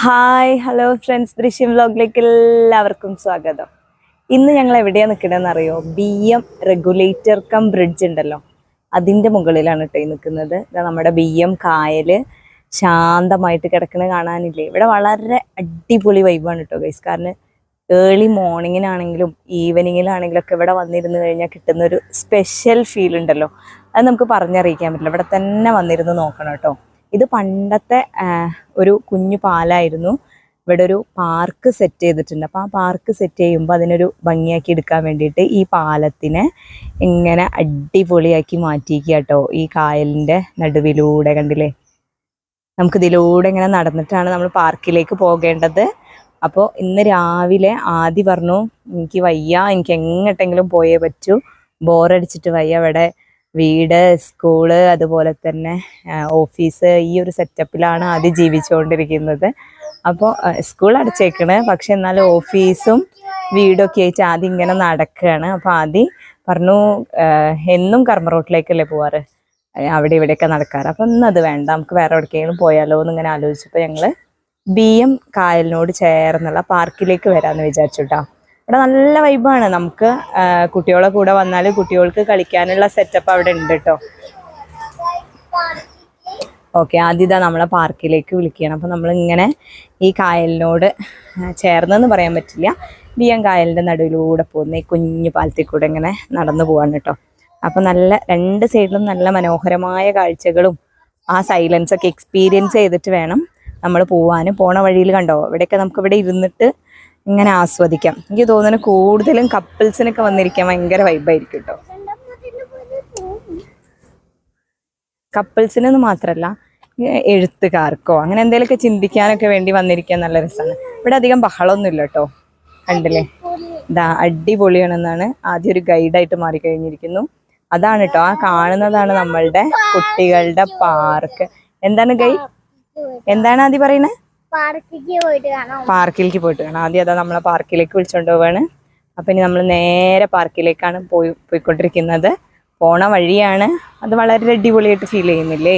Hi hello friends, ദൃശ്യം വ്ലോഗിലേക്ക് എല്ലാവർക്കും സ്വാഗതം. ഇന്ന് ഞങ്ങൾ എവിടെയാണ് നിൽക്കണമെന്ന് അറിയോ? BM റെഗുലേറ്റർ കം ബ്രിഡ്ജ് ഉണ്ടല്ലോ, അതിൻ്റെ മുകളിലാണ് കേട്ടോ നിൽക്കുന്നത്. നമ്മുടെ BM കായൽ ശാന്തമായിട്ട് കിടക്കുന്നത് കാണാനില്ലേ? ഇവിടെ വളരെ അടിപൊളി വൈബാണ് കേട്ടോ ഗൈസ്. കാരണം ഏർലി മോർണിങ്ങിനാണെങ്കിലും ഈവനിങ്ങിലാണെങ്കിലും ഒക്കെ ഇവിടെ വന്നിരുന്ന് കഴിഞ്ഞാൽ കിട്ടുന്ന ഒരു സ്പെഷ്യൽ ഫീൽ ഉണ്ടല്ലോ, അത് നമുക്ക് പറഞ്ഞറിയിക്കാൻ പറ്റില്ല. ഇവിടെ തന്നെ വന്നിരുന്ന് നോക്കണം കേട്ടോ. ഇത് പണ്ടത്തെ ഒരു കുഞ്ഞു പാലായിരുന്നു. ഇവിടെ ഒരു പാർക്ക് സെറ്റ് ചെയ്തിട്ടുണ്ട്. അപ്പോൾ ആ പാർക്ക് സെറ്റ് ചെയ്യുമ്പോൾ അതിനൊരു ഭംഗിയാക്കി എടുക്കാൻ വേണ്ടിയിട്ട് ഈ പാലത്തിനെ ഇങ്ങനെ അടിപൊളിയാക്കി മാറ്റിയിരിക്കുക കേട്ടോ. ഈ കായലിൻ്റെ നടുവിലൂടെ കണ്ടില്ലേ, നമുക്കിതിലൂടെ ഇങ്ങനെ നടന്നിട്ടാണ് നമ്മൾ പാർക്കിലേക്ക് പോകേണ്ടത്. അപ്പോൾ ഇന്ന് രാവിലെ ആദ്യം പറഞ്ഞു, എനിക്ക് വയ്യ, എനിക്ക് എങ്ങോട്ടെങ്കിലും പോയേ പറ്റൂ, ബോറടിച്ചിട്ട് വയ്യ. ഇവിടെ വീട്, സ്കൂള്, അതുപോലെ തന്നെ ഓഫീസ്, ഈ ഒരു സെറ്റപ്പിലാണ് ആദ്യം ജീവിച്ചുകൊണ്ടിരിക്കുന്നത്. അപ്പോൾ സ്കൂൾ അടച്ചേക്കണ്, പക്ഷെ എന്നാലും ഓഫീസും വീടൊക്കെ ആയിട്ട് ആദ്യം ഇങ്ങനെ നടക്കുകയാണ്. അപ്പോൾ ആദ്യം പറഞ്ഞു, എന്നും കർമ്മ റോട്ടിലേക്കല്ലേ പോവാറ്, അവിടെ ഇവിടെയൊക്കെ നടക്കാറ്, അപ്പം ഇന്നത് വേണ്ട, നമുക്ക് വേറെ എവിടേക്കെങ്കിലും പോയാലോ എന്നിങ്ങനെ ആലോചിച്ചപ്പോൾ ഞങ്ങൾ BM കായലിനോട് ചേർന്നുള്ള പാർക്കിലേക്ക് വരാമെന്ന് വിചാരിച്ചു കേട്ടോ. ഇവിടെ നല്ല വൈബാണ്. നമുക്ക് കുട്ടികളെ കൂടെ വന്നാൽ കുട്ടികൾക്ക് കളിക്കാനുള്ള സെറ്റപ്പ് അവിടെ ഉണ്ട് കേട്ടോ. ഓക്കെ, ആദ്യം നമ്മളെ പാർക്കിലേക്ക് വിളിക്കുകയാണ്. അപ്പോൾ നമ്മളിങ്ങനെ ഈ കായലിനോട് ചേർന്നെന്ന് പറയാൻ പറ്റില്ല, BM കായലിൻ്റെ നടുവിലൂടെ പോകുന്ന ഈ കുഞ്ഞു പാലത്തിൽ കൂടെ ഇങ്ങനെ നടന്നു പോവാണ് കേട്ടോ. അപ്പോൾ നല്ല രണ്ട് സൈഡിലും നല്ല മനോഹരമായ കാഴ്ചകളും ആ സൈലൻസൊക്കെ എക്സ്പീരിയൻസ് ചെയ്തിട്ട് വേണം നമ്മൾ പോവാനും. പോണ വഴിയിൽ കണ്ടോ, ഇവിടെയൊക്കെ നമുക്കിവിടെ ഇരുന്നിട്ട് ഇങ്ങനെ ആസ്വദിക്കാം. എനിക്ക് തോന്നുന്നു കൂടുതലും കപ്പിൾസിനൊക്കെ വന്നിരിക്കാൻ ഭയങ്കര വൈബായിരിക്കും കേട്ടോ. കപ്പിൾസിനൊന്നും മാത്രമല്ല, എഴുത്തുകാർക്കോ അങ്ങനെ എന്തെങ്കിലുമൊക്കെ ചിന്തിക്കാനൊക്കെ വേണ്ടി വന്നിരിക്കാൻ നല്ല രസമാണ്. ഇവിടെ അധികം ബഹളമൊന്നുമില്ല കേട്ടോ. കണ്ടില്ലേ, ഇതാ അടിപൊളിയാണെന്നാണ് ആദ്യം ഒരു ഗൈഡായിട്ട് മാറിക്കഴിഞ്ഞിരിക്കുന്നു. അതാണ് കേട്ടോ, ആ കാണുന്നതാണ് നമ്മളുടെ കുട്ടികളുടെ പാർക്ക്. എന്താണ് ഗൈഡ്, എന്താണ് ആദ്യം പറയുന്നത്? പാർക്കിലേക്ക് പോയിട്ട് കാണാം. ആദ്യം അതാ നമ്മളെ പാർക്കിലേക്ക് വിളിച്ചോണ്ട് പോവാണ്. അപ്പം ഇനി നമ്മൾ നേരെ പാർക്കിലേക്കാണ് പോയിക്കൊണ്ടിരിക്കുന്നത്. പോണ വഴിയാണ്. അത് വളരെ അടിപൊളിയായിട്ട് ഫീൽ ചെയ്യുന്നില്ലേ?